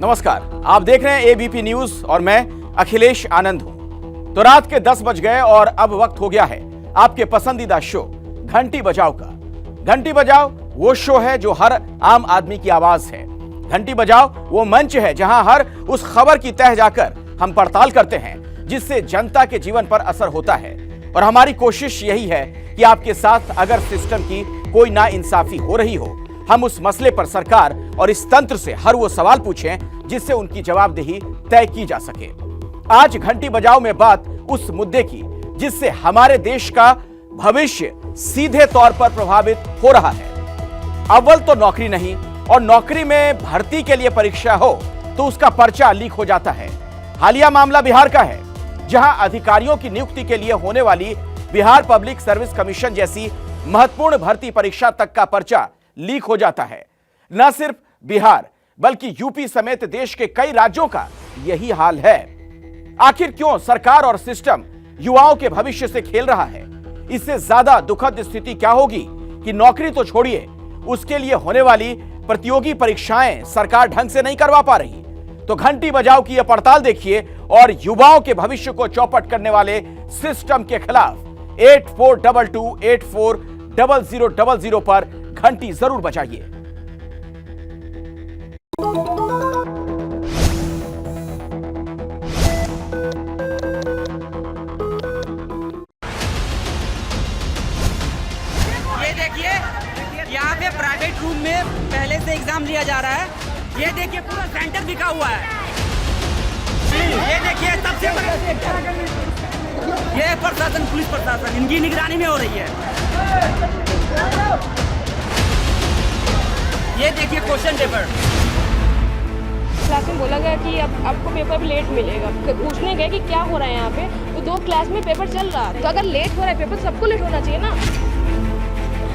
नमस्कार, आप देख रहे हैं एबीपी न्यूज और मैं अखिलेश आनंद हूं। तो रात के 10 बज गए और अब वक्त हो गया है आपके पसंदीदा शो घंटी बजाओ का। घंटी बजाओ वो शो है जो हर आम आदमी की आवाज है। घंटी बजाओ वो मंच है जहां हर उस खबर की तह जाकर हम पड़ताल करते हैं जिससे जनता के जीवन पर असर होता है। और हमारी कोशिश यही है कि आपके साथ अगर सिस्टम की कोई नाइंसाफी हो रही हो, हम उस मसले पर सरकार और इस तंत्र से हर वो सवाल पूछें जिससे उनकी जवाबदेही तय की जा सके। आज घंटी बजाओ में बात उस मुद्दे की जिससे हमारे देश का भविष्य सीधे तौर पर प्रभावित हो रहा है। अव्वल तो नौकरी नहीं, और नौकरी में भर्ती के लिए परीक्षा हो तो उसका पर्चा लीक हो जाता है। हालिया मामला बिहार का है, जहां अधिकारियों की नियुक्ति के लिए होने वाली बिहार पब्लिक सर्विस कमीशन जैसी महत्वपूर्ण भर्ती परीक्षा तक का पर्चा लीक हो जाता है। न सिर्फ बिहार बल्कि यूपी समेत देश के कई राज्यों का यही हाल है। आखिर क्यों सरकार और सिस्टम युवाओं के भविष्य से खेल रहा है? इससे ज्यादा दुखद स्थिति क्या होगी कि नौकरी तो छोड़िए, उसके लिए होने वाली प्रतियोगी परीक्षाएं सरकार ढंग से नहीं करवा पा रही। तो घंटी बजाओ की यह पड़ताल देखिए और युवाओं के भविष्य को चौपट करने वाले सिस्टम के खिलाफ 8422840000 पर घंटी जरूर बजाइए। ये देखिए, यहाँ पे प्राइवेट रूम में पहले से एग्जाम लिया जा रहा है। ये देखिए पूरा सेंटर बिका हुआ है। ये देखिए सबसे ये प्रशासन, पुलिस प्रशासन इनकी निगरानी में हो रही है। ये देखिए क्वेश्चन पेपर। क्लास में बोला गया कि अब आपको पेपर लेट मिलेगा। पूछने गए कि क्या हो रहा है यहाँ पे, तो 2 क्लास में पेपर चल रहा है। तो अगर लेट हो रहा है पेपर, सबको लेट होना चाहिए ना।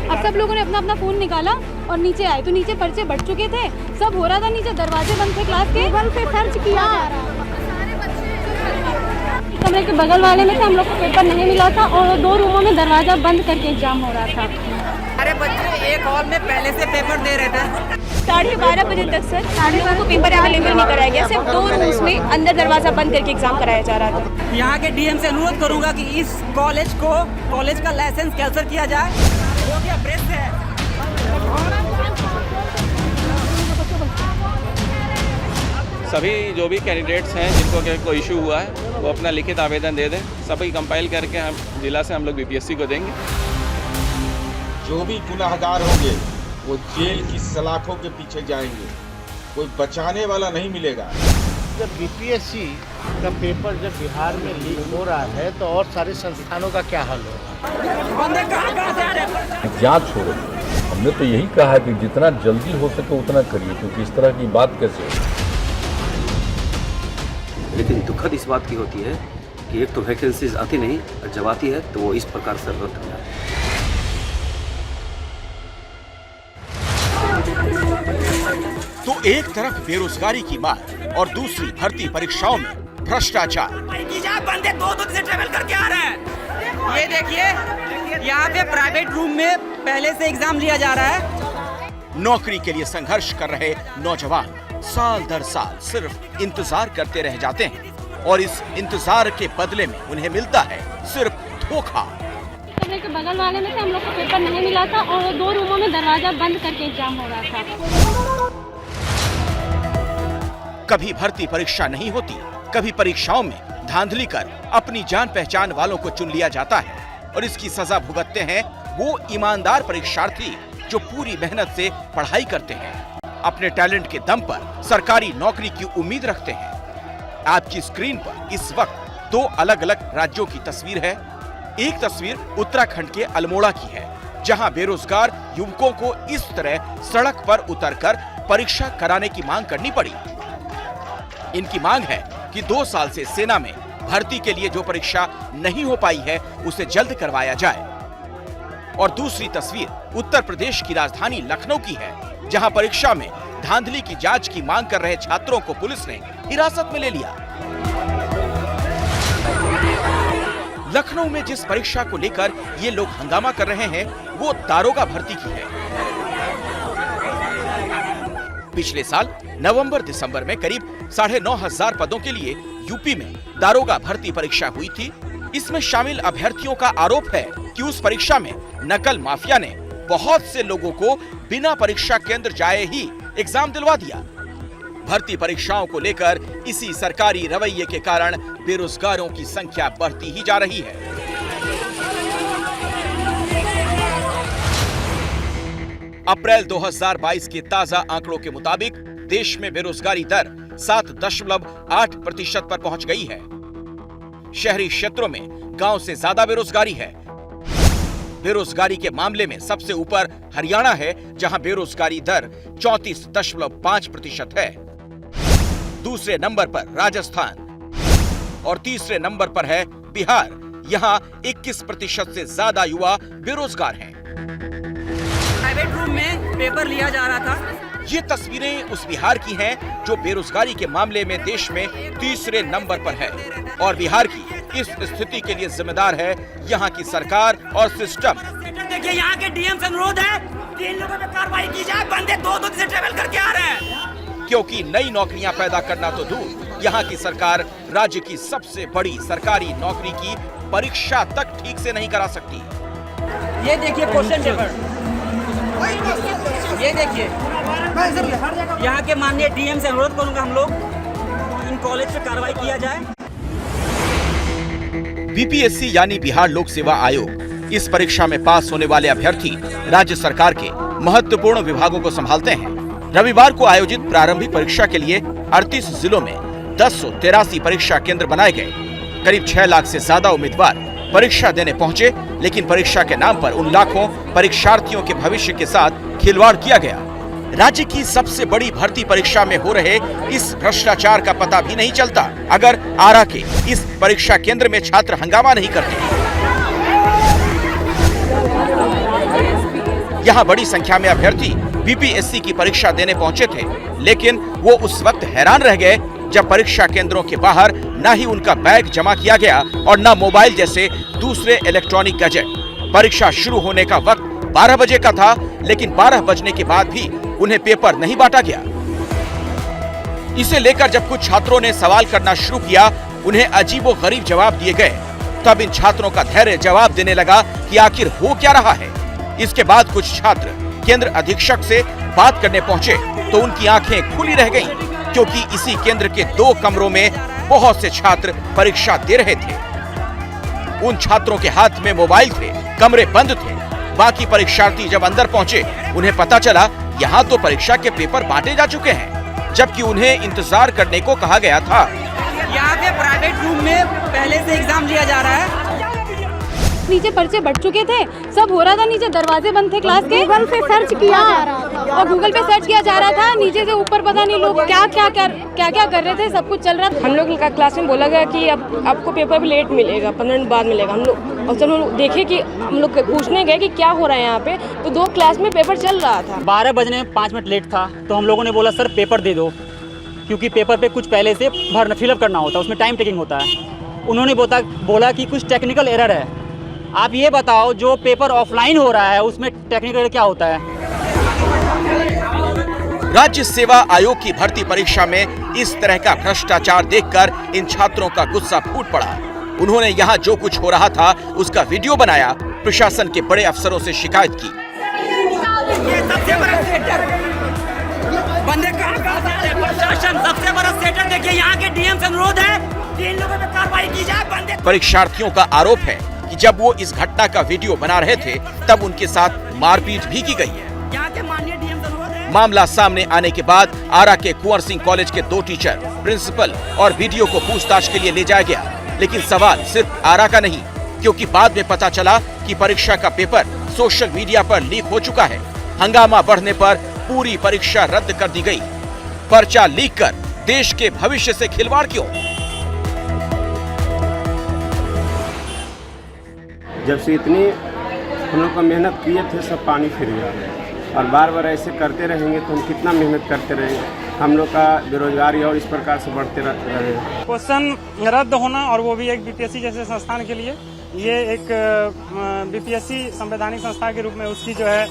अब सब लोगों ने अपना अपना फोन निकाला और नीचे आए तो नीचे पर्चे बढ़ चुके थे, सब हो रहा था, नीचे दरवाजे बंद थे क्लास के। गूगल पे सर्च किया जा रहा है। कमरे के बगल वाले में से हम लोग को पेपर नहीं मिला था और 2 रूमों में दरवाजा बंद करके एग्जाम हो रहा था। अरे बच्चे एक हॉल में पहले से पेपर दे रहे थे। 12:30 बजे तक सर 12:30 को पेपर अवेलेबल नहीं कराया गया। सिर्फ 2 रूम्स में अंदर दरवाजा बंद करके एग्जाम कराया जा रहा था। यहाँ के डीएम से अनुरोध करूंगा कि इस कॉलेज का लाइसेंस कैंसिल किया जाए। हो गया प्रेस है। सभी जो भी कैंडिडेट्स हैं जिनको कोई इशू हुआ है वो अपना लिखित आवेदन दे दें। सभी कंपाइल करके हम जिला से हम लोग बीपीएससी को देंगे। जो भी गुनाहगार होंगे वो जेल की सलाखों के पीछे जाएंगे, कोई बचाने वाला नहीं मिलेगा। जब बीपीएससी का पेपर जब बिहार में लीक हो रहा है तो और सारे संस्थानों का क्या हाल होगा? जांच हो रही है। हमने तो यही कहा है कि जितना जल्दी हो सके उतना करिए, क्योंकि इस तरह की बात कैसे हो। लेकिन दुखद इस बात की होती है कि एक तो वैकेंसीज आती नहीं और जब आती है तो वो इस प्रकार से रद्द हो जाती है। तो एक तरफ बेरोजगारी की मार और दूसरी भर्ती परीक्षाओं में भ्रष्टाचार। बंदे 2 दिन से ट्रेवल करके आ रहे हैं। ये देखिए, यहाँ पे प्राइवेट रूम में पहले से एग्जाम लिया जा रहा है। नौकरी के लिए संघर्ष कर रहे नौजवान साल दर साल सिर्फ इंतजार करते रह जाते हैं और इस इंतजार के बदले में उन्हें मिलता है सिर्फ धोखा। कमरे के बगल वाले में से हम लोग को पेपर नहीं मिला था और 2 रूमों में दरवाजा बंद करके एग्जाम हो रहा था। कभी भर्ती परीक्षा नहीं होती, कभी परीक्षाओं में धांधली कर अपनी जान पहचान वालों को चुन लिया जाता है और इसकी सजा भुगतते हैं वो ईमानदार परीक्षार्थी जो पूरी मेहनत से पढ़ाई करते हैं, अपने टैलेंट के दम पर सरकारी नौकरी की उम्मीद रखते हैं। आपकी स्क्रीन पर इस वक्त 2 अलग अलग राज्यों की तस्वीर है। एक तस्वीर उत्तराखंड के अल्मोड़ा की है, जहां बेरोजगार युवकों को इस तरह सड़क पर उतरकर परीक्षा कराने की मांग करनी पड़ी। इनकी मांग है कि 2 साल से सेना में भर्ती के लिए जो परीक्षा नहीं हो पाई है उसे जल्द करवाया जाए। और दूसरी तस्वीर उत्तर प्रदेश की राजधानी लखनऊ की है, जहां परीक्षा में धांधली की जांच की मांग कर रहे छात्रों को पुलिस ने हिरासत में ले लिया। लखनऊ में जिस परीक्षा को लेकर ये लोग हंगामा कर रहे हैं वो दारोगा भर्ती की है। पिछले साल नवंबर-दिसंबर में करीब 9,500 पदों के लिए यूपी में दारोगा भर्ती परीक्षा हुई थी। इसमें शामिल अभ्यर्थियों का आरोप है कि उस परीक्षा में नकल माफिया ने बहुत से लोगों को बिना परीक्षा केंद्र जाए ही एग्जाम दिलवा दिया। भर्ती परीक्षाओं को लेकर इसी सरकारी रवैये के कारण बेरोजगारों की संख्या बढ़ती ही जा रही है। अप्रैल 2022 के ताजा आंकड़ों के मुताबिक देश में बेरोजगारी दर 7.8% पर पहुंच गई है। शहरी क्षेत्रों में गांव से ज्यादा बेरोजगारी है। बेरोजगारी के मामले में सबसे ऊपर हरियाणा है, जहां बेरोजगारी दर 34.5% है। दूसरे नंबर पर राजस्थान और तीसरे नंबर पर है बिहार। यहां 21% से ज्यादा युवा बेरोजगार हैं। प्राइवेट रूम में पेपर लिया जा रहा था। ये तस्वीरें उस बिहार की हैं जो बेरोजगारी के मामले में देश में तीसरे नंबर पर है, और बिहार की इस स्थिति के लिए जिम्मेदार है यहाँ की सरकार और सिस्टम। देखिए यहाँ के डीएम से अनुरोध है कि इन लोगों पे कार्रवाई की जाए। बंदे 2 दिन से ट्रेवल करके आ रहे हैं। क्योंकि नई नौकरियां पैदा करना तो दूर, यहाँ की सरकार राज्य की सबसे बड़ी सरकारी नौकरी की परीक्षा तक ठीक से नहीं करा सकती। ये देखिए क्वेश्चन पेपर, ये देखिए। यहाँ के माननीय डीएम से अनुरोध करूंगा हम लोग इन कॉलेज पे कार्रवाई किया जाए। बीपीएससी यानी बिहार लोक सेवा आयोग इस परीक्षा में पास होने वाले अभ्यर्थी राज्य सरकार के महत्वपूर्ण विभागों को संभालते हैं। रविवार को आयोजित प्रारंभिक परीक्षा के लिए 38 जिलों में 1083 परीक्षा केंद्र बनाए गए। करीब 6 लाख से ज्यादा उम्मीदवार परीक्षा देने पहुंचे, लेकिन परीक्षा के नाम पर उन लाखों परीक्षार्थियों के भविष्य के साथ खिलवाड़ किया गया। राज्य की सबसे बड़ी भर्ती परीक्षा में हो रहे इस भ्रष्टाचार का पता भी नहीं चलता अगर आरा के इस परीक्षा केंद्र में छात्र हंगामा नहीं करते। यहाँ बड़ी संख्या में अभ्यर्थी बीपीएससी की परीक्षा देने पहुंचे थे, लेकिन वो उस वक्त हैरान रह गए जब परीक्षा केंद्रों के बाहर न ही उनका बैग जमा किया गया और न मोबाइल जैसे दूसरे इलेक्ट्रॉनिक गैजेट। परीक्षा शुरू होने का वक्त 12 बजे का था, लेकिन 12 बजने के बाद भी उन्हें पेपर नहीं बांटा गया। इसे लेकर जब कुछ छात्रों ने सवाल करना शुरू किया, उन्हें अजीबोगरीब जवाब दिए गए। तब इन छात्रों का धैर्य जवाब देने लगा कि आखिर हो क्या रहा है। इसके बाद कुछ छात्र केंद्र अधीक्षक से बात करने पहुंचे तो उनकी आंखें खुली रह गईं, क्योंकि इसी केंद्र के 2 कमरों में बहुत से छात्र परीक्षा दे रहे थे। उन छात्रों के हाथ में मोबाइल थे, कमरे बंद थे। बाकी परीक्षार्थी जब अंदर पहुंचे, उन्हें पता चला यहाँ तो परीक्षा के पेपर बांटे जा चुके हैं, जबकि उन्हें इंतजार करने को कहा गया था। यहाँ पे प्राइवेट रूम में पहले से एग्जाम लिया जा रहा है। नीचे पर्चे बढ़ चुके थे, सब हो रहा था, नीचे दरवाजे बंद थे क्लास के। गूगल पे सर्च किया और गूगल पे सर्च किया जा रहा था। नीचे से ऊपर पता नहीं लोग क्या कर रहे थे, सब कुछ चल रहा था। हम लोग का क्लास में बोला गया कि अब आपको पेपर भी लेट मिलेगा, 15 मिनट बाद मिलेगा। हम लोग और जब हम देखे कि हम लोग पूछने गए कि क्या हो रहा है यहाँ पे, तो 2 क्लास में पेपर चल रहा था। 12 बजने में 5 मिनट लेट था, तो हम लोगों ने बोला सर पेपर दे दो, क्योंकि पेपर पे कुछ पहले से फिलअप करना होता है, उसमें टाइम टेकिंग होता है। उन्होंने बोला कि कुछ टेक्निकल एरर है। आप ये बताओ, जो पेपर ऑफलाइन हो रहा है उसमें टेक्निकल एरर क्या होता है? राज्य सेवा आयोग की भर्ती परीक्षा में इस तरह का भ्रष्टाचार देखकर इन छात्रों का गुस्सा फूट पड़ा। उन्होंने यहाँ जो कुछ हो रहा था उसका वीडियो बनाया, प्रशासन के बड़े अफसरों से शिकायत की। ये सबसे बड़ा सेंटर, बंदे प्रशासन सबसे बड़ा सेंटर। देखिए यहाँ के डीएम से अनुरोध है कि इन लोगों पे कार्रवाई की जाए। बंदे परीक्षार्थियों का आरोप है कि जब वो इस घटना का वीडियो बना रहे थे, तब उनके साथ मारपीट भी की गई है। यहाँ के माननीय डीएम से अनुरोध है। मामला सामने आने के बाद आरा के कुंवर सिंह कॉलेज के 2 टीचर, प्रिंसिपल और वीडियो को पूछताछ के लिए ले जाया गया। लेकिन सवाल सिर्फ आरा का नहीं, क्योंकि बाद में पता चला कि परीक्षा का पेपर सोशल मीडिया पर लीक हो चुका है। हंगामा बढ़ने पर पूरी परीक्षा रद्द कर दी गई। पर्चा लीक कर देश के भविष्य से खिलवाड़ क्यों? जब से इतनी हम लोग का मेहनत किए थे, सब पानी फिर गया। और बार बार ऐसे करते रहेंगे तो हम कितना मेहनत करते रहेंगे। हम लोग का बेरोजगारी और इस प्रकार से बढ़ते रहे। क्वेश्चन रद्द होना, और वो भी एक बीपीएससी जैसे संस्थान के लिए, ये एक बीपीएससी संवैधानिक संस्था के रूप में उसकी जो है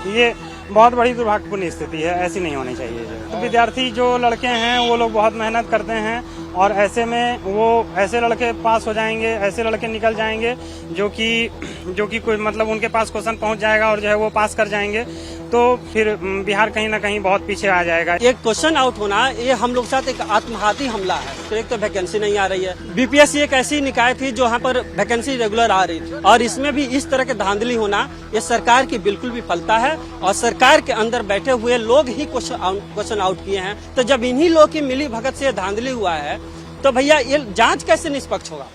ये बहुत बड़ी दुर्भाग्यपूर्ण स्थिति है, ऐसी नहीं होनी चाहिए। तो विद्यार्थी जो लड़के हैं वो लोग बहुत मेहनत करते हैं और ऐसे में वो ऐसे लड़के पास हो जाएंगे, ऐसे लड़के निकल जाएंगे जो कि कोई मतलब उनके पास क्वेश्चन पहुंच जाएगा और जो है वो पास कर जाएंगे, तो फिर बिहार कहीं ना कहीं बहुत पीछे आ जाएगा। एक क्वेश्चन आउट होना ये हम लोग के साथ एक आत्मघाती हमला है। तो एक तो वैकेंसी नहीं आ रही है। बीपीएससी एक ऐसी निकाय थी जो यहाँ पर वैकेंसी रेगुलर आ रही थी और इसमें भी इस तरह के धांधली होना ये सरकार की बिल्कुल विफलता है और सरकार के अंदर बैठे हुए लोग ही क्वेश्चन आउट किए हैं। तो जब इन्हीं लोग की मिली भगत से धांधली हुआ है तो भैया ये जांच कैसे निष्पक्ष होगा।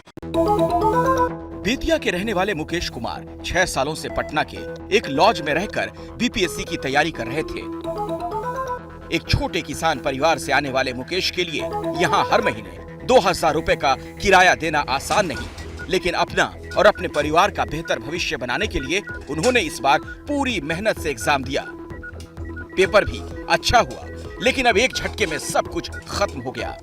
बेतिया के रहने वाले मुकेश कुमार 6 सालों से पटना के एक लॉज में रहकर बीपीएससी की तैयारी कर रहे थे। एक छोटे किसान परिवार से आने वाले मुकेश के लिए यहाँ हर महीने 2000 रुपए का किराया देना आसान नहीं, लेकिन अपना और अपने परिवार का बेहतर भविष्य बनाने के लिए उन्होंने इस बार पूरी मेहनत से एग्जाम दिया। पेपर भी अच्छा हुआ, लेकिन अब एक झटके में सब कुछ खत्म हो गया।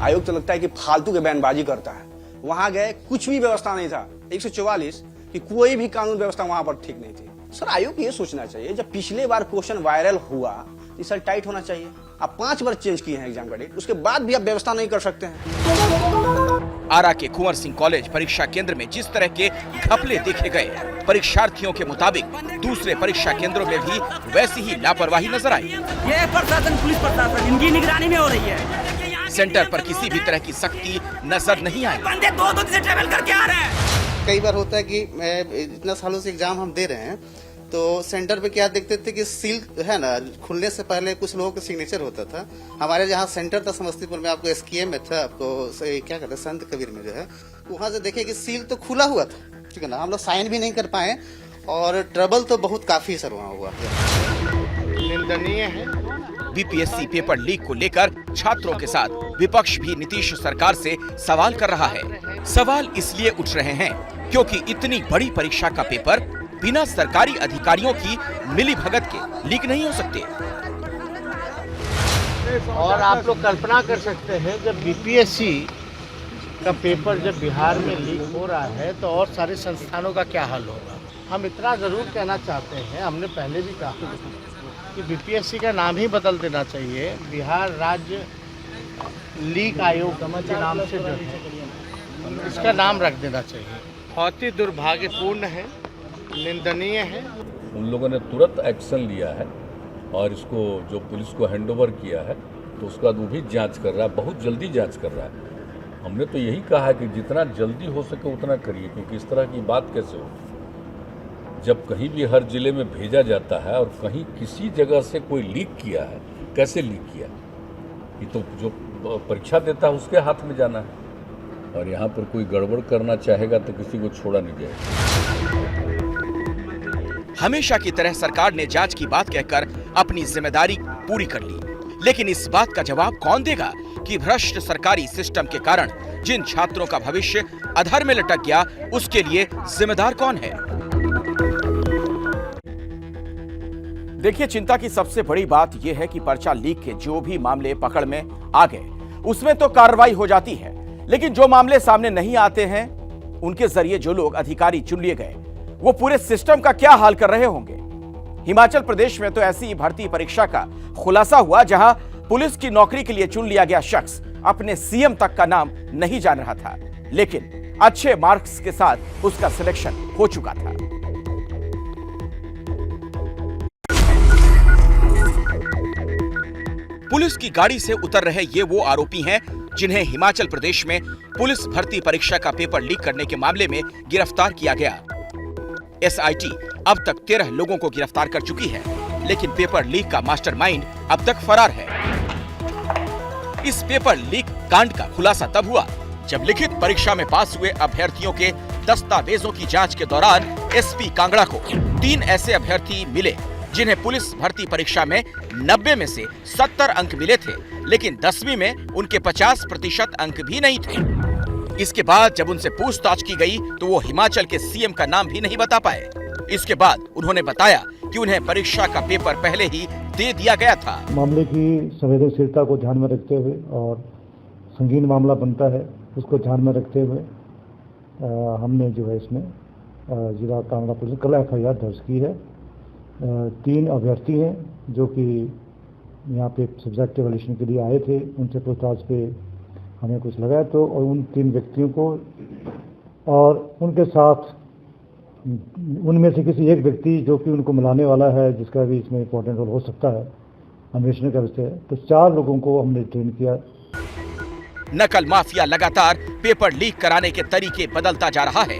आयोग तो लगता है कि फालतू के बयानबाजी करता है। वहां गए कुछ भी व्यवस्था नहीं था। 144 कि कोई भी कानून व्यवस्था वहां पर ठीक नहीं थी। सर आयोग को ये सोचना चाहिए, जब पिछले बार क्वेश्चन वायरल हुआ तो सर टाइट होना चाहिए। आप 5 बार चेंज किए हैं एग्जाम का डेट, उसके बाद भी आप व्यवस्था नहीं कर सकते हैं। आरा के कुंवर सिंह कॉलेज परीक्षा केंद्र में जिस तरह के घपले देखे गए, परीक्षार्थियों के मुताबिक दूसरे परीक्षा केंद्रों में भी वैसी ही लापरवाही नजर आई। ये प्रशासन, पुलिस प्रशासन इनकी निगरानी में हो रही है। सेंटर पर किसी भी तरह की सख्ती नजर नहीं आई। बंदे 2-2 दिन से ट्रैवल करके आ रहे हैं। कई बार होता है कि इतना सालों से एग्जाम हम दे रहे हैं तो सेंटर पे क्या देखते थे कि सील है ना, खुलने से पहले कुछ लोगों का सिग्नेचर होता था। हमारे जहाँ सेंटर था समस्तीपुर में, आपको SKM में था, आपको क्या कहते हैं संत कबीर में जो है, वहाँ से देखे कि सील तो खुला हुआ था, ठीक है ना, हम लोग साइन भी नहीं कर पाए और ट्रबल तो बहुत काफी सर वहाँ हुआ। निंदनीय है। बीपीएससी पेपर लीक को लेकर छात्रों के साथ विपक्ष भी नीतीश सरकार से सवाल कर रहा है। सवाल इसलिए उठ रहे हैं क्योंकि इतनी बड़ी परीक्षा का पेपर बिना सरकारी अधिकारियों की मिलीभगत के लीक नहीं हो सकते। और आप लोग कल्पना कर सकते हैं जब बीपीएससी का पेपर जब बिहार में लीक हो रहा है तो और सारे संस्थानों का क्या हाल होगा। हम इतना जरूर कहना चाहते हैं, हमने पहले भी कहा कि बीपीएससी का नाम ही बदल देना चाहिए, बिहार राज्य लीक आयोग के नाम से जो है इसका नाम रख देना चाहिए। बहुत ही दुर्भाग्यपूर्ण है, निंदनीय है। उन लोगों ने तुरंत एक्शन लिया है और इसको जो पुलिस को हैंडओवर किया है तो उसके बाद वो भी जांच कर रहा है, बहुत जल्दी जांच कर रहा है। हमने तो यही कहा है कि जितना जल्दी हो सके उतना करिए, क्योंकि इस तरह की बात कैसे हो, जब कहीं भी हर जिले में भेजा जाता है और कहीं किसी जगह से कोई लीक किया है, कैसे लीक किया, ये तो जो परीक्षा देता है उसके हाथ में जाना है। और यहाँ पर कोई गड़बड़ करना चाहेगा तो किसी को छोड़ा नहीं जाएगा। हमेशा की तरह सरकार ने जांच की बात कहकर अपनी जिम्मेदारी पूरी कर ली, लेकिन इस बात का जवाब कौन देगा कि भ्रष्ट सरकारी सिस्टम के कारण जिन छात्रों का भविष्य अधर में लटक गया उसके लिए जिम्मेदार कौन है। देखिए, चिंता की सबसे बड़ी बात यह है कि पर्चा लीक के जो भी मामले पकड़ में आ गए उसमें तो कार्रवाई हो जाती है, लेकिन जो मामले सामने नहीं आते हैं उनके जरिए जो लोग अधिकारी चुन लिए गए वो पूरे सिस्टम का क्या हाल कर रहे होंगे। हिमाचल प्रदेश में तो ऐसी भर्ती परीक्षा का खुलासा हुआ जहां पुलिस की नौकरी के लिए चुन लिया गया शख्स अपने सीएम तक का नाम नहीं जान रहा था, लेकिन अच्छे मार्क्स के साथ उसका सिलेक्शन हो चुका था। पुलिस की गाड़ी से उतर रहे ये वो आरोपी हैं जिन्हें हिमाचल प्रदेश में पुलिस भर्ती परीक्षा का पेपर लीक करने के मामले में गिरफ्तार किया गया। एसआईटी अब तक 13 लोगों को गिरफ्तार कर चुकी है, लेकिन पेपर लीक का मास्टरमाइंड अब तक फरार है। इस पेपर लीक कांड का खुलासा तब हुआ जब लिखित परीक्षा में पास हुए अभ्यर्थियों के दस्तावेजों की जांच के दौरान एसपी कांगड़ा को 3 ऐसे अभ्यर्थी मिले जिन्हें पुलिस भर्ती परीक्षा में 90 में से 70 अंक मिले थे, लेकिन 10वीं में उनके 50% अंक भी नहीं थे। इसके बाद जब उनसे पूछताछ की गई तो वो हिमाचल के सीएम का नाम भी नहीं बता पाए। इसके बाद उन्होंने बताया कि उन्हें परीक्षा का पेपर पहले ही दे दिया गया था। मामले की संवेदनशीलता को ध्यान में रखते हुए और संगीन मामला बनता है उसको ध्यान में रखते हुए हमने जो है इसमें जिला कांगड़ा पुलिस ने कल FIR दर्ज की है। 3 अभ्यर्थी हैं जो कि यहाँ पे सब्जेक्टिव एडिशन के लिए आए थे, उनसे पूछताछ पे हमें कुछ लगा तो, और उन 3 व्यक्तियों को और उनके साथ उनमें से किसी एक व्यक्ति जो कि उनको मिलाने वाला है, जिसका भी इसमें इंपॉर्टेंट रोल हो सकता है अन्वेषण का विषय है, तो 4 लोगों को हमने डिटेन किया। नकल माफिया लगातार पेपर लीक कराने के तरीके बदलता जा रहा है।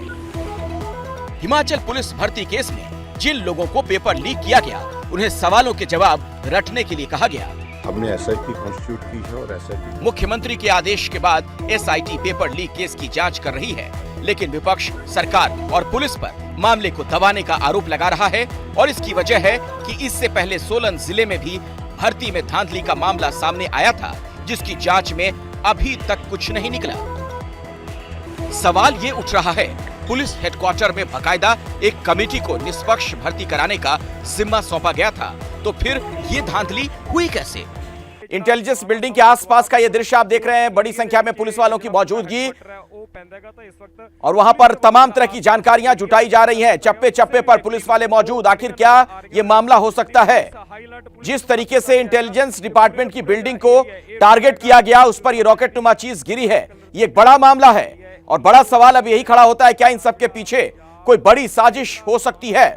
हिमाचल पुलिस भर्ती केस में जिन लोगों को पेपर लीक किया गया, उन्हें सवालों के जवाब रटने के लिए कहा गया। हमने SIT कॉन्स्टिट्यूट की है और SIT मुख्यमंत्री के आदेश के बाद SIT पेपर लीक केस की जांच कर रही है, लेकिन विपक्ष सरकार और पुलिस पर मामले को दबाने का आरोप लगा रहा है और इसकी वजह है कि इससे पहले सोलन जिले में भी भर्ती में धांधली का मामला सामने आया था, जिसकी जांच में अभी तक कुछ नहीं निकला। सवाल ये उठ रहा है, पुलिस हेडक्वार्टर में बाकायदा एक कमेटी को निष्पक्ष भर्ती कराने का जिम्मा सौंपा गया था, तो फिर ये धांधली हुई कैसे? इंटेलिजेंस बिल्डिंग के आसपास का ये दृश्य आप देख रहे हैं, बड़ी संख्या में पुलिस वालों की मौजूदगी और वहां पर तमाम तरह की जानकारियां जुटाई जा रही हैं। चप्पे चप्पे पर पुलिस वाले मौजूद। आखिर क्या ये मामला हो सकता है? जिस तरीके से इंटेलिजेंस डिपार्टमेंट की बिल्डिंग को टारगेट किया गया, उस पर ये रॉकेट नुमा चीज गिरी है, ये एक बड़ा मामला है और बड़ा सवाल अब यही खड़ा होता है, क्या इन सबके पीछे कोई बड़ी साजिश हो सकती है?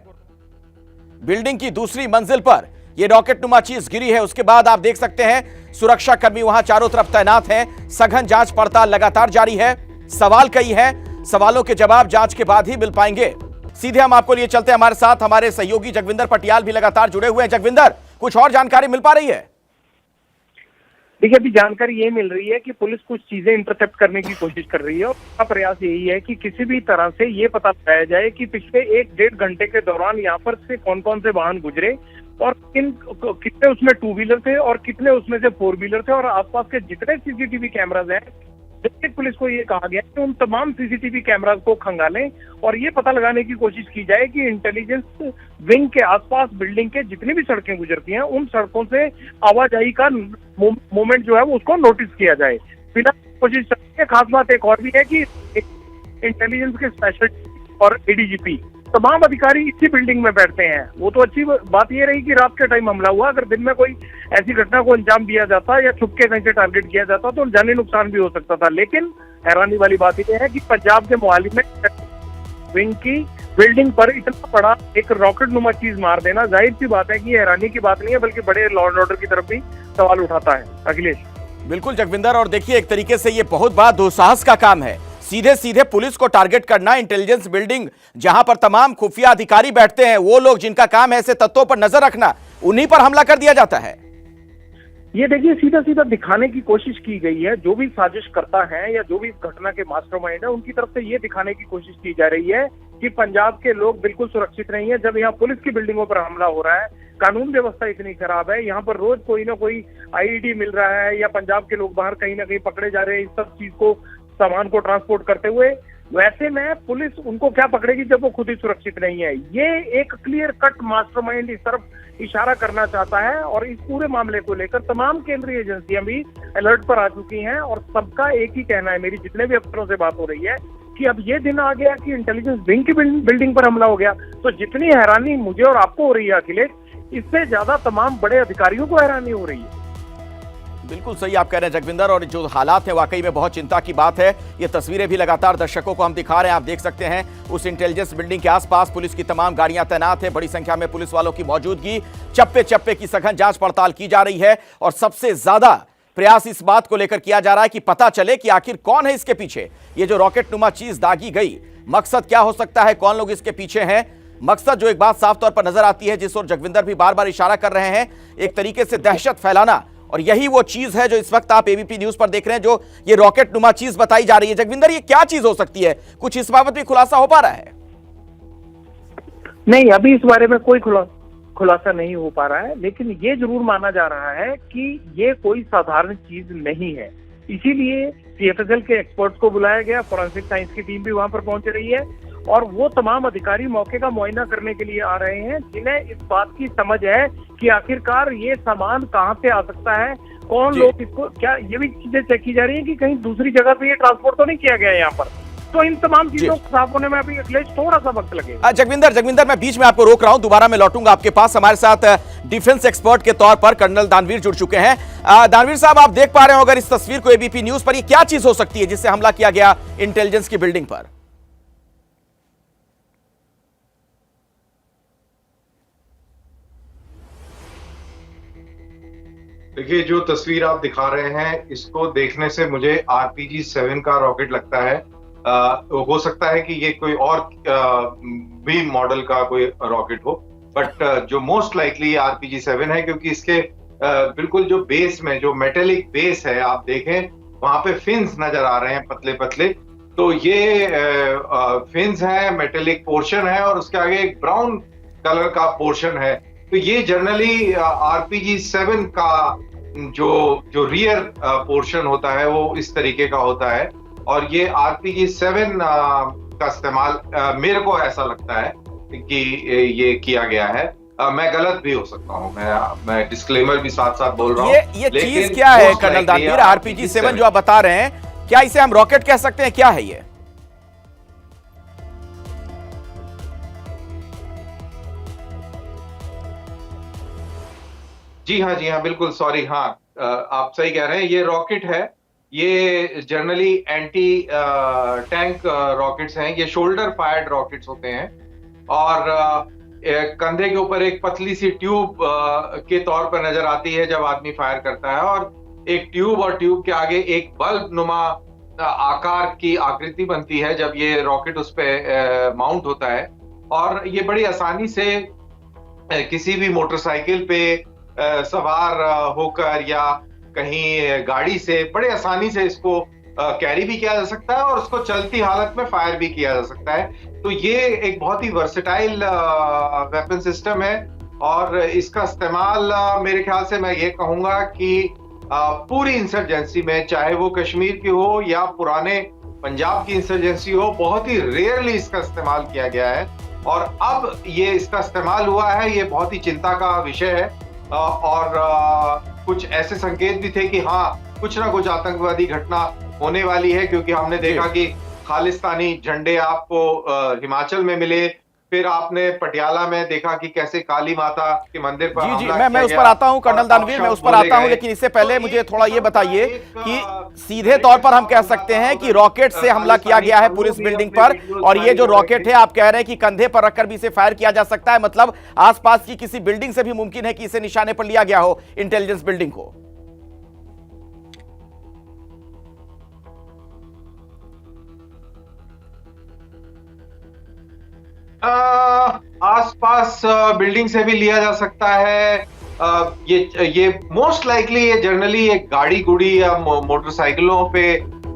बिल्डिंग की दूसरी मंजिल पर यह रॉकेट नुमा चीज गिरी है, उसके बाद आप देख सकते हैं सुरक्षा कर्मी वहां चारों तरफ तैनात हैं। सघन जांच पड़ताल लगातार जारी है। सवाल कई हैं, सवालों के जवाब जांच के बाद ही मिल पाएंगे। सीधे हम आपको लिए चलते हैं, हमारे साथ हमारे सहयोगी जगविंदर पटियाल भी लगातार जुड़े हुए हैं। जगविंदर, कुछ और जानकारी मिल पा रही है? देखिए, अभी जानकारी ये मिल रही है कि पुलिस कुछ चीजें इंटरसेप्ट करने की कोशिश कर रही है और उसका प्रयास यही है कि किसी भी तरह से ये पता लगाया जाए कि पिछले 1-1.5 घंटे के दौरान यहाँ पर से कौन कौन से वाहन गुजरे और कितने उसमें 2 व्हीलर थे और कितने उसमें से 4 व्हीलर थे, और आसपास के जितने CCTV कैमराज हैं, डिस्ट्रिक्ट पुलिस को ये कहा गया कि उन तमाम CCTV कैमराज को खंगालें और ये पता लगाने की कोशिश की जाए कि इंटेलिजेंस विंग के आसपास बिल्डिंग के जितनी भी सड़कें गुजरती हैं, उन सड़कों से आवाजाही का मूवमेंट जो है वो उसको नोटिस किया जाए। फिलहाल कोशिश चल रही है। खास बात एक और भी है कि इंटेलिजेंस के स्पेशल और ADGP तमाम अधिकारी इसी बिल्डिंग में बैठते हैं। वो तो अच्छी बात ये रही कि रात के टाइम हमला हुआ, अगर दिन में कोई ऐसी घटना को अंजाम दिया जाता या छुप के कहीं से टारगेट किया जाता तो जानी नुकसान भी हो सकता था। लेकिन हैरानी वाली बात यह है कि पंजाब के मोहाली में विंग की बिल्डिंग पर इतना बड़ा एक रॉकेट नुमा चीज मार देना, जाहिर सी बात है कि ये हैरानी की बात नहीं है, बल्कि बड़े लॉ एंड ऑर्डर की तरफ भी सवाल उठाता है। अखिलेश, बिल्कुल जगविंदर, और देखिए एक तरीके से ये बहुत बड़ा दुस्साहस का काम है, सीधे सीधे पुलिस को टारगेट करना। इंटेलिजेंस बिल्डिंग जहां पर तमाम खुफिया अधिकारी बैठते हैं, वो लोग जिनका काम है ऐसे तत्वों पर नजर रखना, उन्हीं पर हमला कर दिया जाता है। ये देखिए, सीधा सीधा दिखाने की कोशिश की गई है। जो भी साजिश करता है या जो भी इस घटना के मास्टरमाइंड है, उनकी तरफ से ये दिखाने की कोशिश की जा रही है कि पंजाब के लोग बिल्कुल सुरक्षित नहीं है। जब यहाँ पुलिस की बिल्डिंगों पर हमला हो रहा है, कानून व्यवस्था इतनी खराब है, यहाँ पर रोज कोई ना कोई IED मिल रहा है या पंजाब के लोग बाहर कहीं ना कहीं पकड़े जा रहे हैं इस सब चीज को, सामान को ट्रांसपोर्ट करते हुए, वैसे में पुलिस उनको क्या पकड़ेगी जब वो खुद ही सुरक्षित नहीं है। ये एक क्लियर कट मास्टरमाइंड इस तरफ इशारा करना चाहता है और इस पूरे मामले को लेकर तमाम केंद्रीय एजेंसियां भी अलर्ट पर आ चुकी हैं और सबका एक ही कहना है, मेरी जितने भी अफसरों से बात हो रही है, कि अब ये दिन आ गया कि इंटेलिजेंस विंग की बिल्डिंग पर हमला हो गया, तो जितनी हैरानी मुझे और आपको हो रही है अखिलेश, इससे ज्यादा तमाम बड़े अधिकारियों को हैरानी हो रही है। बिल्कुल सही आप कह रहे हैं जगविंदर, और जो हालात है वाकई में बहुत चिंता की बात है। ये तस्वीरें भी लगातार दर्शकों को हम दिखा रहे हैं, आप देख सकते हैं उस इंटेलिजेंस बिल्डिंग के आसपास पुलिस की तमाम गाड़ियां तैनात है, बड़ी संख्या में पुलिस वालों की मौजूदगी, चप्पे चप्पे की सघन जांच पड़ताल की जा रही है और सबसे ज्यादा प्रयास इस बात को लेकर किया जा रहा है कि पता चले कि आखिर कौन है इसके पीछे। ये जो रॉकेट नुमा चीज दागी गई, मकसद क्या हो सकता है, कौन लोग इसके पीछे हैं? मकसद जो एक बात साफ तौर पर नजर आती है, जिस ओर जगविंदर भी बार बार इशारा कर रहे हैं, एक तरीके से दहशत फैलाना, और यही वो चीज है जो इस वक्त आप ABP न्यूज पर देख रहे हैं, जो ये रॉकेट नुमा चीज बताई जा रही है। जगविंदर, ये क्या चीज हो सकती है? कुछ इस बाबत भी खुलासा हो पा रहा है? नहीं, अभी इस बारे में कोई खुलासा नहीं हो पा रहा है, लेकिन ये जरूर माना जा रहा है कि ये कोई साधारण चीज नहीं है। इसीलिए CFSL के एक्सपर्ट्स को बुलाया गया, फोरेंसिक साइंस की टीम भी वहां पर पहुंच रही है और वो तमाम अधिकारी मौके का मुआयना करने के लिए आ रहे हैं, जिन्हें इस बात की समझ है कि आखिरकार ये सामान कहां से आ सकता है, कौन लोग इसको, क्या ये भी चीजें चेक की जा रही है कि कहीं दूसरी जगह से ये ट्रांसपोर्ट तो नहीं किया गया यहाँ पर। तो इन तमाम चीजों को साफ होने में अभी अखिलेश थोड़ा सा वक्त लगेगा। जगविंदर मैं बीच में आपको रोक रहा हूं, दोबारा मैं लौटूंगा आपके पास। हमारे साथ डिफेंस एक्सपर्ट के तौर पर कर्नल दानवीर जुड़ चुके हैं। दानवीर साहब, आप देख पा रहे हो अगर इस तस्वीर को एबीपी न्यूज पर, ये क्या चीज हो सकती है जिससे हमला किया गया इंटेलिजेंस की बिल्डिंग पर? देखिए, जो तस्वीर आप दिखा रहे हैं इसको देखने से मुझे RPG-7 का रॉकेट लगता है। हो सकता है कि ये कोई और भी मॉडल का कोई रॉकेट हो, बट जो मोस्ट लाइकली RPG-7 है, क्योंकि इसके बिल्कुल जो बेस में जो मेटेलिक बेस है आप देखें वहां पे फिन्स नजर आ रहे हैं पतले पतले, तो ये फिन्स है, मेटेलिक पोर्शन है और उसके आगे एक ब्राउन कलर का पोर्शन है। तो ये जनरली RPG-7 का जो रियर पोर्शन होता है वो इस तरीके का होता है, और ये RPG-7 का इस्तेमाल मेरे को ऐसा लगता है कि ये किया गया है। मैं गलत भी हो सकता हूँ, मैं डिस्क्लेमर भी साथ साथ बोल रहा हूँ। ये चीज क्या है कर्नल दानवीर, RPG-7 जो आप बता रहे हैं, क्या इसे हम रॉकेट कह सकते हैं, क्या है ये? जी हाँ, बिल्कुल, सॉरी, हाँ, आप सही कह रहे हैं, ये रॉकेट है। ये जनरली एंटी टैंक रॉकेट्स हैं, ये शोल्डर फायर्ड रॉकेट्स होते हैं और कंधे के ऊपर एक पतली सी ट्यूब के तौर पर नजर आती है जब आदमी फायर करता है, और एक ट्यूब और ट्यूब के आगे एक बल्ब नुमा आकार की आकृति बनती है जब ये रॉकेट उस पे माउंट होता है, और ये बड़ी आसानी से किसी भी मोटरसाइकिल पे सवार होकर या कहीं गाड़ी से बड़े आसानी से इसको कैरी भी किया जा सकता है और उसको चलती हालत में फायर भी किया जा सकता है। तो ये एक बहुत ही वर्सेटाइल वेपन सिस्टम है और इसका इस्तेमाल मेरे ख्याल से मैं ये कहूंगा कि पूरी इंसर्जेंसी में, चाहे वो कश्मीर की हो या पुराने पंजाब की इंसर्जेंसी हो, बहुत ही रेयरली इसका इस्तेमाल किया गया है, और अब ये इसका इस्तेमाल हुआ है, ये बहुत ही चिंता का विषय है। और कुछ ऐसे संकेत भी थे कि हाँ, कुछ ना कुछ आतंकवादी घटना होने वाली है, क्योंकि हमने देखा कि खालिस्तानी झंडे आपको हिमाचल में मिले, फिर आपने पटियाला में देखा कि कैसे काली माता के मंदिर पर मैं उस पर आता हूं कर्नल दानवीर, मैं उस पर आता हूं, लेकिन इससे पहले मुझे थोड़ा ये बताइए कि सीधे तौर पर हम कह सकते हैं कि रॉकेट से हमला किया गया है पुलिस बिल्डिंग पर, और ये जो रॉकेट है आप कह रहे हैं कि कंधे पर रखकर भी इसे फायर किया जा सकता है, मतलब आसपास की किसी बिल्डिंग से भी मुमकिन है कि इसे निशाने पर लिया गया हो, इंटेलिजेंस बिल्डिंग को? आसपास बिल्डिंग से भी लिया जा सकता है। ये मोस्ट लाइकली ये जनरली एक गाड़ी गुड़ी या मोटरसाइकिलों पे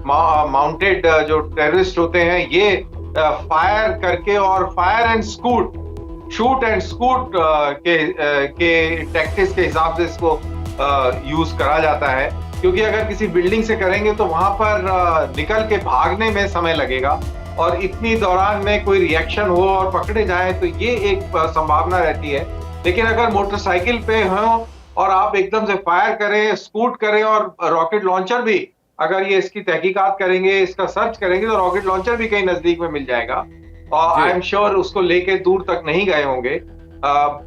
माउंटेड जो टेररिस्ट होते हैं, ये फायर करके और fire and shoot and scoot के टैक्टिक्स के हिसाब से इसको यूज करा जाता है, क्योंकि अगर किसी बिल्डिंग से करेंगे तो वहां पर निकल के भागने में समय लगेगा, और इतनी दौरान में कोई रिएक्शन हो और पकड़े जाए तो ये एक संभावना रहती है। लेकिन अगर मोटरसाइकिल पे हो और आप एकदम से फायर करें, स्कूट करें, और रॉकेट लॉन्चर भी, अगर ये इसकी तहकीकात करेंगे, इसका सर्च करेंगे, तो रॉकेट लॉन्चर भी कहीं नजदीक में मिल जाएगा, और आई एम श्योर उसको लेके दूर तक नहीं गए होंगे।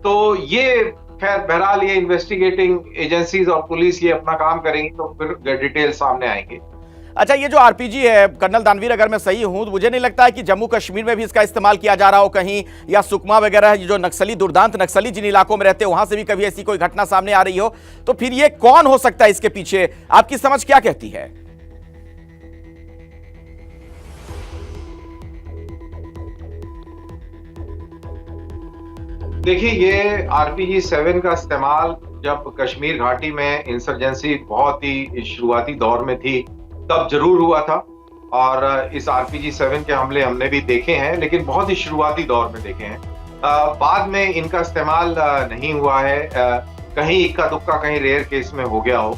तो ये खैर बहरहाल ये इन्वेस्टिगेटिंग एजेंसीज और पुलिस ये अपना काम करेंगी तो फिर डिटेल सामने आएंगे। अच्छा, ये जो आरपीजी है कर्नल दानवीर, अगर मैं सही हूं तो मुझे नहीं लगता है कि जम्मू कश्मीर में भी इसका इस्तेमाल किया जा रहा हो कहीं, या सुकमा वगैरह जो नक्सली दुर्दांत नक्सली जिन इलाकों में रहते हैं वहां से भी कभी ऐसी कोई घटना सामने आ रही हो, तो फिर ये कौन हो सकता है इसके पीछे? आपकी समझ क्या कहती है? देखिए, ये RPG-7 का इस्तेमाल जब कश्मीर घाटी में इंसर्जेंसी बहुत ही शुरुआती दौर में थी तब जरूर हुआ था, और इस RPG-7 के हमले हमने भी देखे हैं, लेकिन बहुत ही शुरुआती दौर में देखे हैं। बाद में इनका इस्तेमाल नहीं हुआ है, कहीं इक्का दुक्का कहीं रेयर केस में हो गया हो।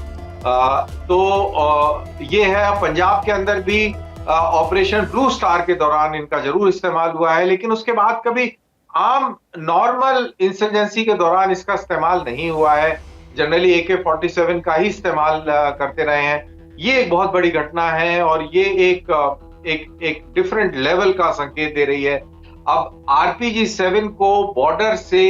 तो ये है, पंजाब के अंदर भी ऑपरेशन ब्लू स्टार के दौरान इनका जरूर इस्तेमाल हुआ है, लेकिन उसके बाद कभी आम नॉर्मल इंसर्जेंसी के दौरान इसका इस्तेमाल नहीं हुआ है। जनरली AK-47 का ही इस्तेमाल करते रहे हैं। ये एक बहुत बड़ी घटना है, और ये एक एक डिफरेंट लेवल का संकेत दे रही है। अब RPG-7 को बॉर्डर से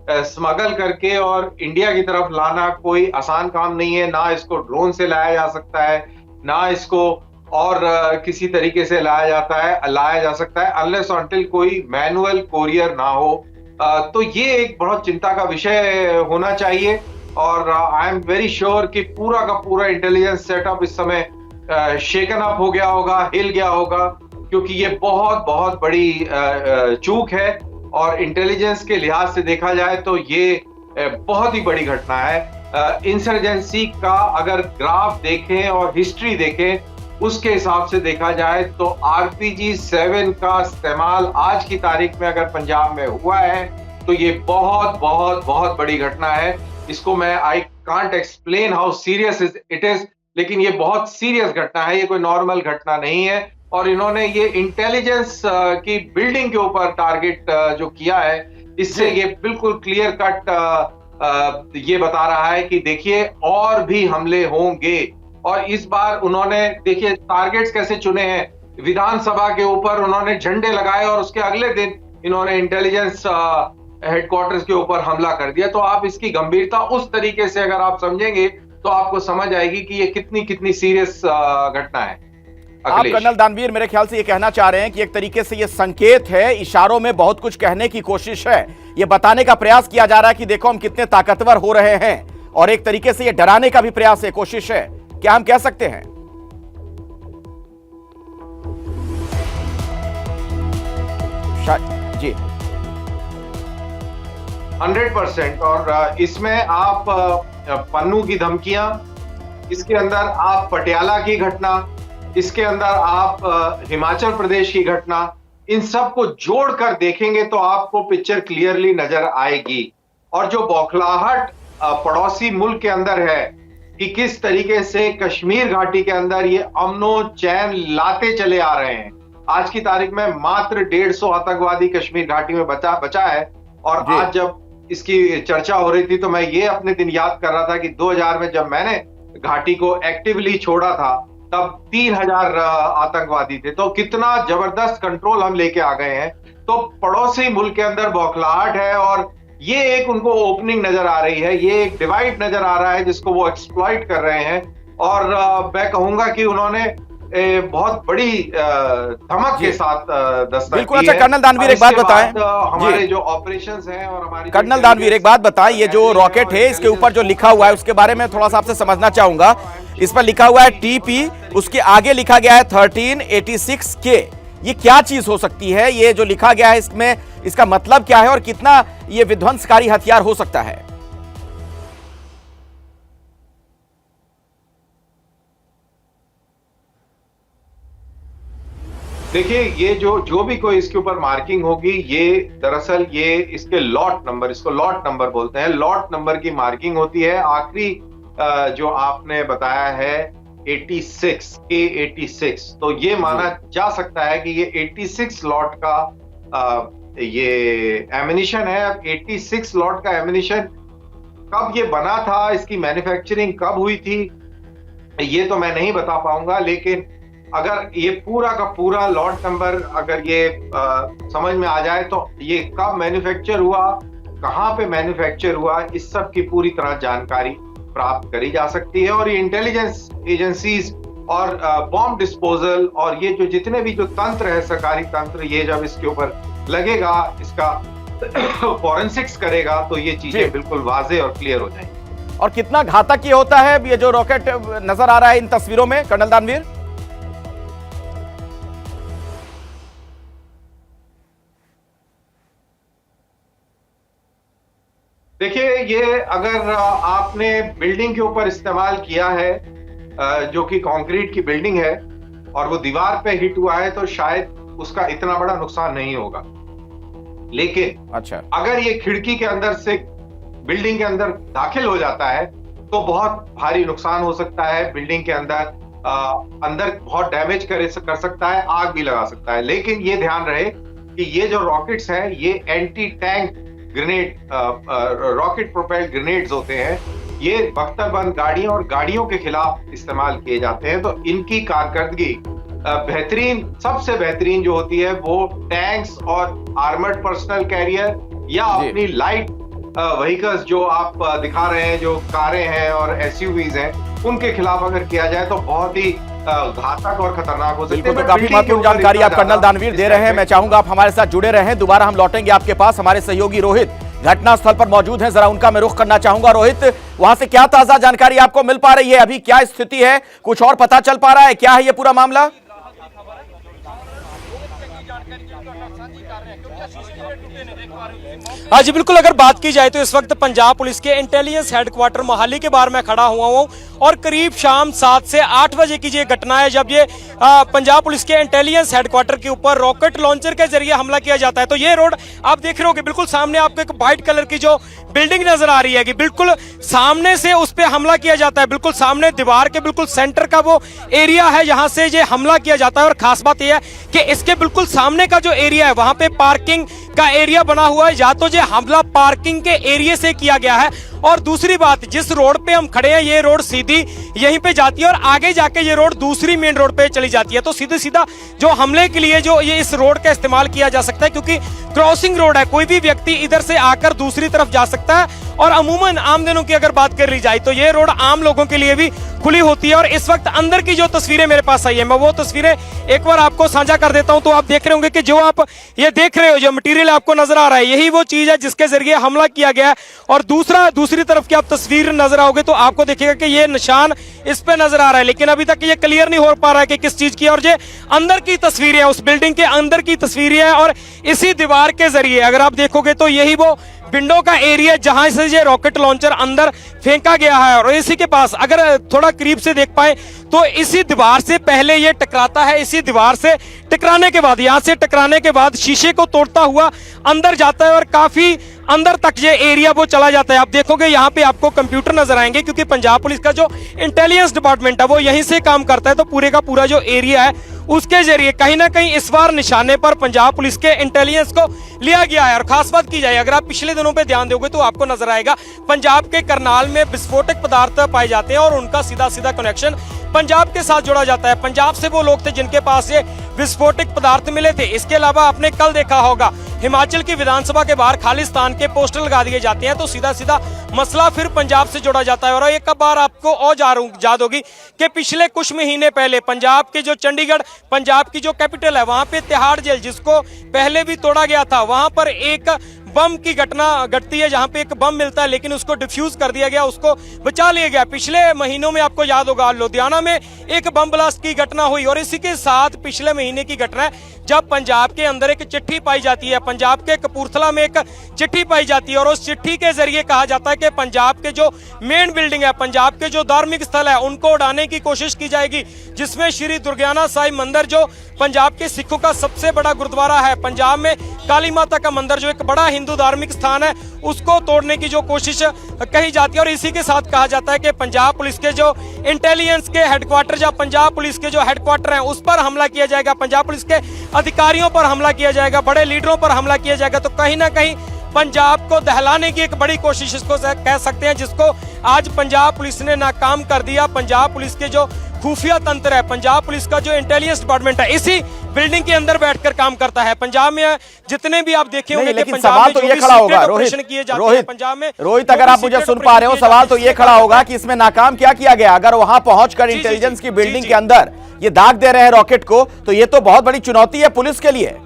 स्मगल करके और इंडिया की तरफ लाना कोई आसान काम नहीं है। ना इसको ड्रोन से लाया जा सकता है, ना इसको और किसी तरीके से लाया जा सकता है अनलेस अनटिल कोई मैनुअल कोरियर ना हो। तो ये एक बहुत चिंता का विषय होना चाहिए और आई एम वेरी श्योर कि पूरा का पूरा इंटेलिजेंस सेटअप इस समय शेकन अप हो गया होगा, हिल गया होगा, क्योंकि ये बहुत बहुत बड़ी चूक है और इंटेलिजेंस के लिहाज से देखा जाए तो ये बहुत ही बड़ी घटना है। इंसर्जेंसी का अगर ग्राफ देखें और हिस्ट्री देखें उसके हिसाब से देखा जाए तो RPG-7 का इस्तेमाल आज की तारीख में अगर पंजाब में हुआ है तो ये बहुत बहुत बहुत बड़ी घटना है। इसको मैं I can't explain how serious it is, लेकिन ये बहुत सीरियस घटना है, ये कोई नॉर्मल घटना नहीं है। और इन्होंने ये इंटेलिजेंस की बिल्डिंग के ऊपर टारगेट जो किया है, इससे ये बिल्कुल क्लियर कट ये बता रहा है कि देखिए और भी हमले होंगे। और इस बार उन्होंने देखिए टारगेट्स कैसे चुने हैं, विधानसभा के ऊपर उन्होंने झंडे लगाए और उसके अगले दिन इन्होंने इंटेलिजेंस हेडक्वार्टर्स के ऊपर हमला कर दिया। तो आप इसकी गंभीरता उस तरीके से अगर आप समझेंगे तो आपको समझ आएगी कि ये कितनी सीरियस घटना है। आप कर्नल दानवीर मेरे ख्याल से ये कहना चाह रहे हैं कि एक तरीके से ये संकेत है, इशारों में बहुत कुछ कहने की कोशिश है, ये बताने का प्रयास किया जा रहा है कि देखो हम कितने ताकतवर हो रहे हैं, और एक तरीके से ये डराने का भी प्रयास है, कोशिश है, क्या हम कह सकते हैं? जी 100%। और इसमें आप पन्नू की धमकियां, इसके अंदर आप पटियाला की घटना, इसके अंदर आप हिमाचल प्रदेश की घटना, इन सब को जोड़कर देखेंगे तो आपको पिक्चर क्लियरली नजर आएगी। और जो बौखलाहट पड़ोसी मुल्क के अंदर है कि किस तरीके से कश्मीर घाटी के अंदर ये अमनो चैन लाते चले आ रहे हैं। आज की तारीख में मात्र 150 आतंकवादी कश्मीर घाटी में बचा है। और आज जब इसकी चर्चा हो रही थी तो मैं ये अपने दिन याद कर रहा था कि 2000 में जब मैंने घाटी को एक्टिवली छोड़ा था तब 3000 आतंकवादी थे। तो कितना जबरदस्त कंट्रोल हम लेके आ गए हैं। तो पड़ोसी मुल्क के अंदर बौखलाहट है और ये एक उनको ओपनिंग नजर आ रही है, ये एक डिवाइड नजर आ रहा है जिसको वो एक्सप्लॉइट कर रहे हैं। और मैं कहूंगा कि उन्होंने बहुत बड़ी धमक के साथ दस्तक बिल्कुल। अच्छा कर्नल दानवीर एक बात बताएं, हमारे जो ऑपरेशंस हैं और हमारी कर्नल दानवीर एक बात बताएं, ये जो रॉकेट है इसके ऊपर जो लिखा हुआ है उसके बारे में थोड़ा सा आपसे समझना चाहूंगा। इस पर लिखा हुआ है TP, उसके आगे लिखा गया है 1386K, ये क्या चीज हो सकती है? ये जो लिखा गया है इसमें इसका मतलब क्या है और कितना ये विध्वंसकारी हथियार हो सकता है? देखिए ये जो भी कोई इसके ऊपर मार्किंग होगी, ये दरअसल ये इसके लॉट नंबर, इसको लॉट नंबर बोलते हैं, लॉट नंबर की मार्किंग होती है। आखिरी जो आपने बताया है 86, तो ये माना जा सकता है कि ये 86 लॉट का ये एमिनिशन है। अब 86 लॉट का एमिनिशन कब ये बना था, इसकी मैन्युफैक्चरिंग कब हुई थी, ये तो मैं नहीं बता पाऊंगा। लेकिन अगर ये पूरा का पूरा लॉट नंबर अगर ये समझ में आ जाए तो ये कब मैन्युफैक्चर हुआ, कहाँ पे मैन्युफैक्चर हुआ, इस सब की पूरी तरह जानकारी प्राप्त करी जा सकती है। और ये इंटेलिजेंस एजेंसीज और बॉम्ब डिस्पोजल और ये जो जितने भी जो तंत्र है, सरकारी तंत्र, ये जब इसके ऊपर लगेगा, इसका फॉरेंसिक्स करेगा तो ये चीजें बिल्कुल वाजे और क्लियर हो जाएंगी। और कितना घातक ये होता है ये जो रॉकेट नजर आ रहा है इन तस्वीरों में, कर्नल दानवीर? देखिए ये अगर आपने बिल्डिंग के ऊपर इस्तेमाल किया है, जो कि कंक्रीट की बिल्डिंग है, और वो दीवार पे हिट हुआ है तो शायद उसका इतना बड़ा नुकसान नहीं होगा। लेकिन अच्छा, अगर ये खिड़की के अंदर से बिल्डिंग के अंदर दाखिल हो जाता है तो बहुत भारी नुकसान हो सकता है। बिल्डिंग के अंदर बहुत डैमेज कर सकता है, आग भी लगा सकता है। लेकिन ये ध्यान रहे कि ये जो रॉकेट्स हैं ये anti tank grenade, rocket propelled grenades होते हैं। ये बख्तरबंद गाड़ियों और गाड़ियों के खिलाफ इस्तेमाल किए जाते हैं। तो इनकी कारकर्दगी बेहतरीन, सबसे बेहतरीन जो होती है वो टैंक्स और आर्मर्ड पर्सनल कैरियर या अपनी लाइट व्हीकल्स जो आप दिखा रहे हैं, जो कारें हैं और एसयूवीज हैं, उनके खिलाफ अगर किया जाए तो बहुत ही घातक और खतरनाक हो सकते हैं। बिल्कुल, तो काफी महत्वपूर्ण जानकारी आप कर्नल दानवीर दे रहे हैं। मैं चाहूंगा आप हमारे साथ जुड़े रहें। दोबारा हम लौटेंगे आपके पास। हमारे सहयोगी रोहित घटना स्थल पर मौजूद हैं, जरा उनका मैं रुख करना चाहूंगा। रोहित, वहां से क्या ताजा जानकारी आपको मिल पा रही है? अभी क्या स्थिति है? कुछ और पता चल पा रहा है? क्या है ये पूरा मामला? हाँ जी बिल्कुल, अगर बात की जाए तो इस वक्त पंजाब पुलिस के इंटेलिजेंस हेडक्वार्टर मोहाली के बाहर मैं खड़ा हुआ हूँ और करीब शाम 7 से 8 बजे की ये घटना है जब ये पंजाब पुलिस के इंटेलिजेंस हेडक्वार्टर के ऊपर रॉकेट लॉन्चर के जरिए हमला किया जाता है। तो ये रोड आप देख रहे होगे, बिल्कुल सामने आपको एक व्हाइट कलर की जो बिल्डिंग नजर आ रही है कि बिल्कुल सामने से उस पर हमला किया जाता है। बिल्कुल सामने दीवार के बिल्कुल सेंटर का वो एरिया है जहां से ये हमला किया जाता है। और खास बात यह है कि इसके बिल्कुल सामने का जो एरिया है वहां पे पार्किंग का एरिया बना हुआ है, या तो ये हमला पार्किंग के एरिया से किया गया है। और दूसरी बात, जिस रोड पे हम खड़े हैं ये रोड सीधी यहीं पे जाती है और आगे जाके ये रोड दूसरी मेन रोड पे चली जाती है। तो सीधे सीधा जो हमले के लिए जो ये इस रोड का इस्तेमाल किया जा सकता है, क्योंकि क्रॉसिंग रोड है, कोई भी व्यक्ति इधर से आकर दूसरी तरफ जा सकता है। और अमूमन आम दिनों की अगर बात कर ली जाए तो ये रोड आम लोगों के लिए भी खुली होती है। और इस वक्त अंदर की जो तस्वीरें मेरे पास आई है, मैं वो तस्वीरें एक बार आपको साझा कर देता हूं। तो आप देख रहे होंगे कि जो आप ये देख रहे हो, जो मटेरियल आपको नजर आ रहा है, यही वो चीज है जिसके जरिए हमला किया गया है। और दूसरी तरफ की आप तस्वीर नजर आओगे तो आपको देखिएगा कि ये निशान इस पे नजर आ रहा है, लेकिन अभी तक ये क्लियर नहीं हो पा रहा है कि किस चीज की। और ये अंदर की तस्वीरें हैं, उस बिल्डिंग के अंदर की तस्वीरें हैं। और इसी दीवार के जरिए अगर आप देखोगे तो यही वो विंडो का एरिया जहां से ये रॉकेट लॉन्चर अंदर फेंका गया है। और इसी के पास अगर थोड़ा करीब से देख पाए तो इसी दीवार से पहले ये टकराता है, इसी दीवार से टकराने के बाद, यहां से टकराने के बाद शीशे को तोड़ता हुआ अंदर जाता है और काफी अंदर तक ये एरिया वो चला जाता है। आप देखोगे यहाँ पे आपको कंप्यूटर नजर आएंगे, क्योंकि पंजाब पुलिस का जो इंटेलिजेंस डिपार्टमेंट है वो यहीं से काम करता है। तो पूरे का पूरा जो एरिया है उसके जरिए कहीं ना कहीं इस बार निशाने पर पंजाब पुलिस के इंटेलिजेंस को लिया गया है। और खास बात की जाए, अगर आप पिछले दिनों पे ध्यान दोगे तो आपको नजर आएगा पंजाब के करनाल में विस्फोटक पदार्थ पाए जाते हैं और उनका सीधा सीधा कनेक्शन पंजाब के साथ जोड़ा जाता है। पंजाब से वो लोग थे जिनके पास ये विस्फोटक पदार्थ मिले थे। इसके अलावा आपने कल देखा होगा हिमाचल की विधानसभा के बाहर खालिस्तान के पोस्टर लगा दिए जाते हैं, तो सीधा सीधा मसला फिर पंजाब से जोड़ा जाता है। और एक बार आपको और याद होगी कि पिछले कुछ महीने पहले पंजाब के जो चंडीगढ़, पंजाब की जो कैपिटल है, वहां पे तिहाड़ जेल जिसको पहले भी तोड़ा गया था, वहां पर एक बम की घटना घटती है जहां पे एक बम मिलता है, लेकिन उसको डिफ्यूज कर दिया गया, उसको बचा लिया गया। पिछले महीनों में आपको याद होगा लुधियाना में एक बम ब्लास्ट की घटना हुई। और इसी के साथ पिछले महीने की घटना है जब पंजाब के अंदर एक चिट्ठी पाई जाती है, पंजाब के कपूरथला में एक चिट्ठी पाई जाती है और उस चिट्ठी के जरिए कहा जाता है कि पंजाब के जो मेन बिल्डिंग है, पंजाब के जो धार्मिक स्थल है, उनको उड़ाने की कोशिश की जाएगी, जिसमें श्री दुर्गियाना साहिब मंदिर जो पंजाब के सिखों का सबसे बड़ा गुरुद्वारा है, पंजाब में काली माता का मंदिर जो एक बड़ा हिंदू धार्मिक स्थान है, उसको तोड़ने की जो कोशिश कही जाती है। और इसी के साथ कहा जाता है कि पंजाब पुलिस के जो इंटेलिजेंस के हेडक्वार्टर या पंजाब पुलिस के जो हेडक्वार्टर हैं उस पर हमला किया जाएगा, पंजाब पुलिस के अधिकारियों पर हमला किया जाएगा, बड़े लीडरों पर हमला किया जाएगा। तो कहीं ना कहीं पंजाब को दहलाने की एक बड़ी कोशिश इसको कह सकते हैं, जिसको आज पंजाब पुलिस ने नाकाम कर दिया। पंजाब पुलिस के जो खुफिया तंत्र है, पंजाब पुलिस का जो इंटेलिजेंस डिपार्टमेंट है, इसी बिल्डिंग के अंदर बैठकर काम करता है। पंजाब में जितने भी आप देखे होंगे, लेकिन सवाल तो ये खड़ा होगा रोहित, अगर आप मुझे सुन पा रहे हो, सवाल तो ये खड़ा होगा कि इसमें नाकाम क्या किया गया? अगर वहां पहुंचकर इंटेलिजेंस की बिल्डिंग के अंदर ये दाग दे रहे हैं रॉकेट को, तो ये तो बहुत बड़ी चुनौती है पुलिस के लिए।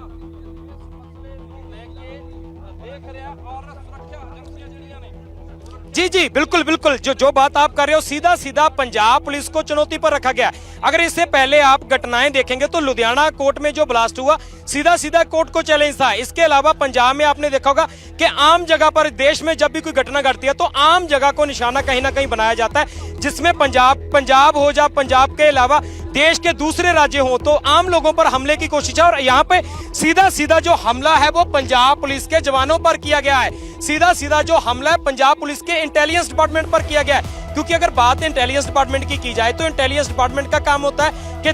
जी जी बिल्कुल बिल्कुल, जो बात आप कर रहे हो सीधा सीधा पंजाब पुलिस को चुनौती पर रखा गया। अगर इससे पहले आप घटनाएं देखेंगे तो लुधियाना कोर्ट में जो ब्लास्ट हुआ सीधा सीधा कोर्ट को चैलेंज था। इसके अलावा पंजाब में आपने देखा होगा कि आम जगह पर देश में जब भी कोई घटना घटती है तो आम जगह को निशाना कहीं ना कहीं बनाया जाता है, जिसमें पंजाब हो या पंजाब के अलावा देश के दूसरे राज्य हो, तो आम लोगों पर हमले की कोशिश है। और यहाँ पे सीधा सीधा जो हमला है वो पंजाब पुलिस के जवानों पर किया गया है, सीधा सीधा जो हमला है पंजाब पुलिस के इंटेलिजेंस डिपार्टमेंट पर किया गया है। क्योंकि अगर बात इंटेलिजेंस डिपार्टमेंट की जाए तो इंटेलिजेंस डिपार्टमेंट का काम होता है कि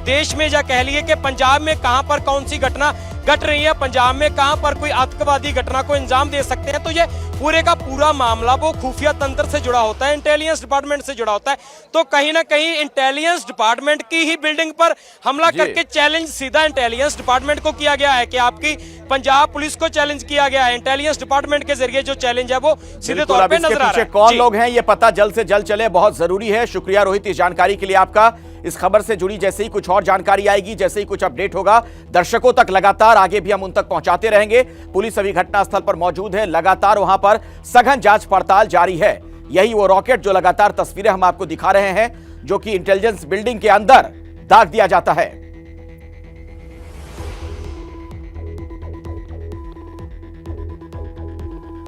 देश में या कह लिए कि पंजाब में कहां पर कौन सी घटना घट रही है पंजाब में, कहां पर कोई आतंकवादी घटना को अंजाम दे सकते हैं, तो ये पूरे का पूरा मामला वो खुफिया तंत्र से जुड़ा होता है, इंटेलिजेंस डिपार्टमेंट से जुड़ा होता है। तो कहीं ना कहीं इंटेलिजेंस डिपार्टमेंट की ही बिल्डिंग पर हमला करके चैलेंज सीधा इंटेलिजेंस डिपार्टमेंट को किया गया है कि आपकी पंजाब पुलिस को चैलेंज किया गया है। इंटेलिजेंस डिपार्टमेंट के जरिए जो चैलेंज है वो सीधे तौर पे नजर आ रहा है। कौन लोग हैं ये पता जल्द से जल्द चले, बहुत जरूरी है। शुक्रिया रोहित इस जानकारी के लिए आपका। इस खबर से जुड़ी जैसे ही कुछ और जानकारी आएगी, जैसे ही कुछ अपडेट होगा, दर्शकों तक लगातार आगे भी हम उन तक पहुंचाते रहेंगे। पुलिस अभी घटनास्थल पर मौजूद है, लगातार वहां पर सघन जांच पड़ताल जारी है। यही वो रॉकेट जो लगातार तस्वीरें हम आपको दिखा रहे हैं, जो कि इंटेलिजेंस बिल्डिंग के अंदर दाग दिया जाता है।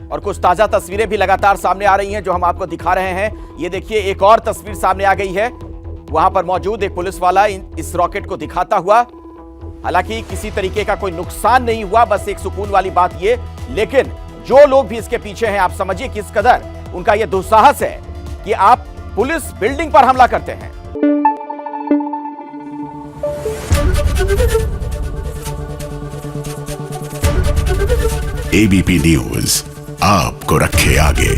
और कुछ ताजा तस्वीरें भी लगातार सामने आ रही हैं जो हम आपको दिखा रहे हैं। ये देखिए, एक और तस्वीर सामने आ गई है, वहां पर मौजूद एक पुलिस वाला इस रॉकेट को दिखाता हुआ। हालांकि किसी तरीके का कोई नुकसान नहीं हुआ, बस एक सुकून वाली बात ये। लेकिन जो लोग भी इसके पीछे हैं, आप समझिए किस कदर उनका यह दुस्साहस है कि आप पुलिस बिल्डिंग पर हमला करते हैं। एबीपी न्यूज आपको रखे आगे।